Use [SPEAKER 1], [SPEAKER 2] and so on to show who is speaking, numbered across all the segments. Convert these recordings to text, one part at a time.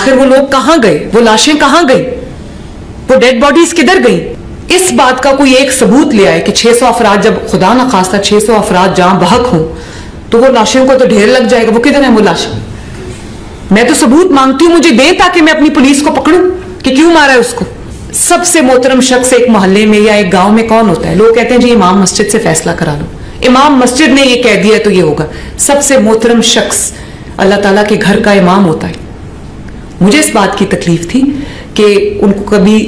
[SPEAKER 1] आखिर वो लोग कहां गए, वो लाशें कहां गई, वो डेड बॉडीज किधर गई? इस बात का कोई एक सबूत ले आए कि 600 अफराद, जब खुदा ना खास्ता 600 अफराद जहां बहक हों तो वो लाशों को तो ढेर लग जाएगा। वो किधर है वो लाशें? मैं तो सबूत मांगती हूं, मुझे दे ताकि मैं अपनी पुलिस को पकड़ूं कि क्यों मारा है उसको। सबसे मोहतरम शख्स एक मोहल्ले में या एक गांव में कौन होता है? लोग कहते हैं जी इमाम मस्जिद से फैसला करा लो, इमाम मस्जिद ने ये कह दिया तो ये होगा। सबसे मोहतरम शख्स अल्लाह ताला के घर का इमाम होता है। मुझे इस बात की तकलीफ थी कि उनको कभी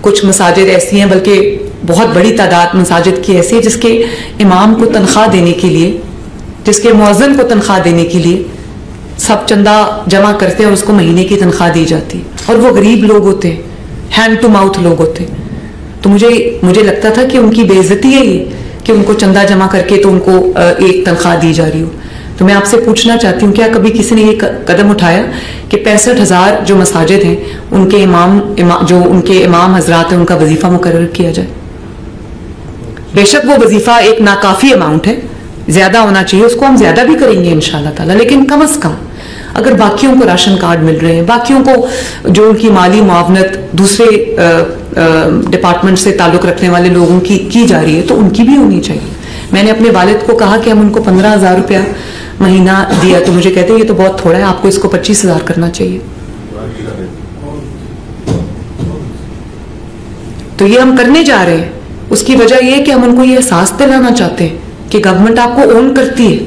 [SPEAKER 1] कुछ मसाजिद ऐसी हैं, बल्कि बहुत बड़ी तादाद मसाजिद की ऐसी है जिसके इमाम को तनख्वाह देने के लिए, जिसके मुअज्जिन को तनख्वाह देने के लिए सब चंदा जमा करते हैं और उसको महीने की तनख्वाह दी जाती है, और वो गरीब लोग होते हैं, हैंड टू माउथ लोग होते हैं। तो मुझे लगता था कि उनकी बेइज्जती है ये कि उनको चंदा जमा करके तो उनको एक तनख्वाह दी जा रही हो। तो मैं आपसे पूछना चाहती हूँ, क्या कभी किसी ने ये कदम उठाया कि 65,000 जो मसाजिद हैं उनके जो उनके इमाम हजरात हैं उनका वजीफा मुकर्रर किया जाए? बेशक वो वजीफा एक नाकाफी अमाउंट है, ज्यादा होना चाहिए, उसको हम ज्यादा भी करेंगे इंशाल्लाह ताला, लेकिन कम अज कम अगर बाकियों को राशन कार्ड मिल रहे हैं, बाकियों को जो उनकी माली मुआवनत दूसरे डिपार्टमेंट से ताल्लुक रखने वाले लोगों की जा रही है तो उनकी भी होनी चाहिए। मैंने अपने वालिद को कहा कि हम उनको 15,000 रुपया महीना दिया तो मुझे कहते हैं ये तो बहुत थोड़ा है, आपको इसको 25,000 करना चाहिए। तो ये हम करने जा रहे हैं। उसकी वजह यह है कि हम उनको ये एहसास दिलाना चाहते हैं कि गवर्नमेंट आपको ओन करती है,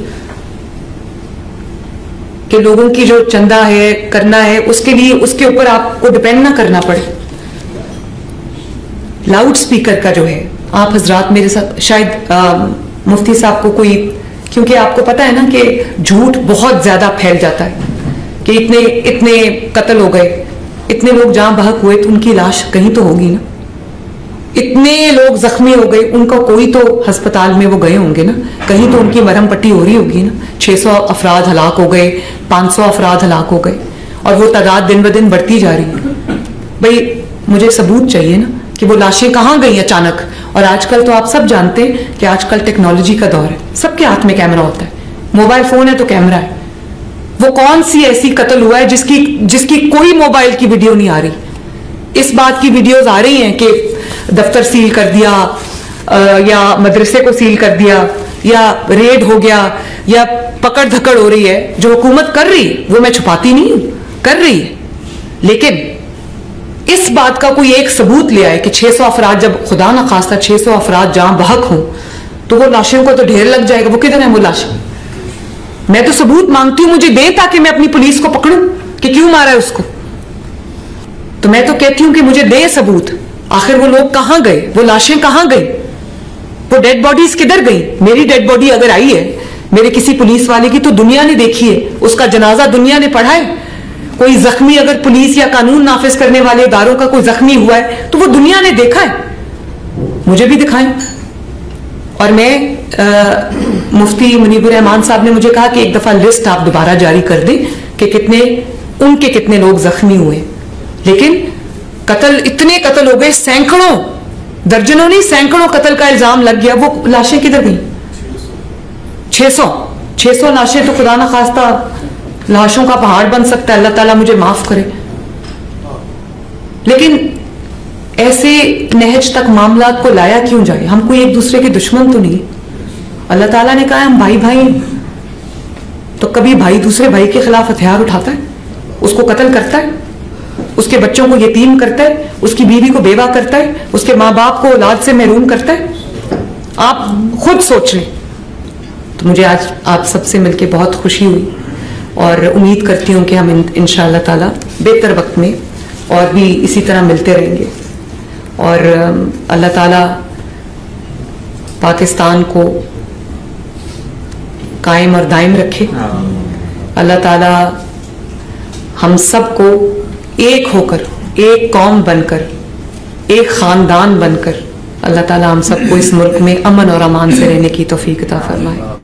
[SPEAKER 1] कि लोगों की जो चंदा है करना है उसके लिए उसके ऊपर आपको डिपेंड ना करना पड़े। लाउड स्पीकर का जो है, आप हजरात मेरे साथ शायद मुफ्ती साहब को कोई, क्योंकि आपको पता है ना कि झूठ बहुत ज्यादा फैल जाता है कि इतने कत्ल हो गए, इतने लोग जहां बहक हुए तो उनकी लाश कहीं तो होगी ना, इतने लोग जख्मी हो गए उनका कोई तो अस्पताल में वो गए होंगे ना, कहीं तो उनकी मरहम पट्टी हो रही होगी ना। 600 अफराद हलाक हो गए, 500 अफराद हलाक हो गए और वो तादाद दिन ब दिन बढ़ती जा रही है। भाई मुझे सबूत चाहिए ना कि वो लाशें कहां गई अचानक। और आजकल तो आप सब जानते हैं कि आजकल टेक्नोलॉजी का दौर है, सबके हाथ में कैमरा होता है, मोबाइल फोन है तो कैमरा है। वो कौन सी ऐसी कत्ल हुआ है जिसकी कोई मोबाइल की वीडियो नहीं आ रही? इस बात की वीडियोज आ रही हैं कि दफ्तर सील कर दिया या मदरसे को सील कर दिया या रेड हो गया या पकड़ धकड़ हो रही है, जो हुकूमत कर रही है वो मैं छुपाती नहीं हूं, कर रही है। लेकिन इस बात का कोई एक सबूत ले आए कि 600 अफराद, जब खुदा ना खास्ता 600 अफराद जहां बहक हों तो वो लाशों को तो ढेर लग जाएगा। वो किधर है वो लाशें? मैं तो सबूत मांगती हूं, मुझे दे ताकि मैं अपनी पुलिस को पकड़ूं कि क्यों मारा है उसको। तो मैं तो कहती हूं कि मुझे दे सबूत, आखिर वो लोग कहां गए, वो लाशें कहां गई, वो डेड बॉडीज किधर गई? मेरी डेड बॉडी अगर आई है मेरे किसी पुलिस वाले की तो दुनिया ने देखी है, उसका जनाजा दुनिया ने पढ़ा है। कोई जख्मी अगर पुलिस या कानून नाफिज करने वाले इदारों का कोई जख्मी हुआ है तो वो दुनिया ने देखा है, मुझे भी दिखाएं। और मैं मुफ्ती मुनीबुर रहमान साहब ने मुझे कहा कि एक दफा लिस्ट आप दोबारा जारी कर दें कि उनके कितने लोग जख्मी हुए। लेकिन इतने कत्ल हो गए, सैकड़ों, दर्जनों नहीं सैकड़ों कत्ल का इल्जाम लग गया। वो लाशें किधर गई? 600 लाशें तो खुदा ना खास्ता लाशों का पहाड़ बन सकता है, अल्लाह ताला मुझे माफ करे। लेकिन ऐसे नहज तक मामला को लाया क्यों जाए? हम कोई एक दूसरे के दुश्मन तो नहीं। अल्लाह ताला ने कहा हम भाई भाई, तो कभी भाई दूसरे भाई के खिलाफ हथियार उठाता है, उसको कत्ल करता है, उसके बच्चों को यतीम करता है, उसकी बीवी को बेवा करता है, उसके माँ बाप को औलाद से महरूम करता है? आप खुद सोच लें। तो मुझे आज आप सबसे मिलकर बहुत खुशी हुई और उम्मीद करती हूँ कि हम इंशाअल्लाह ताला बेहतर वक्त में और भी इसी तरह मिलते रहेंगे। और अल्लाह ताला पाकिस्तान को कायम और दायम रखे। अल्लाह ताला हम सबको एक होकर, एक कौम बनकर, एक खानदान बनकर अल्लाह ताला हम सबको इस मुल्क में अमन और अमान से रहने की तौफीक अता फरमाए।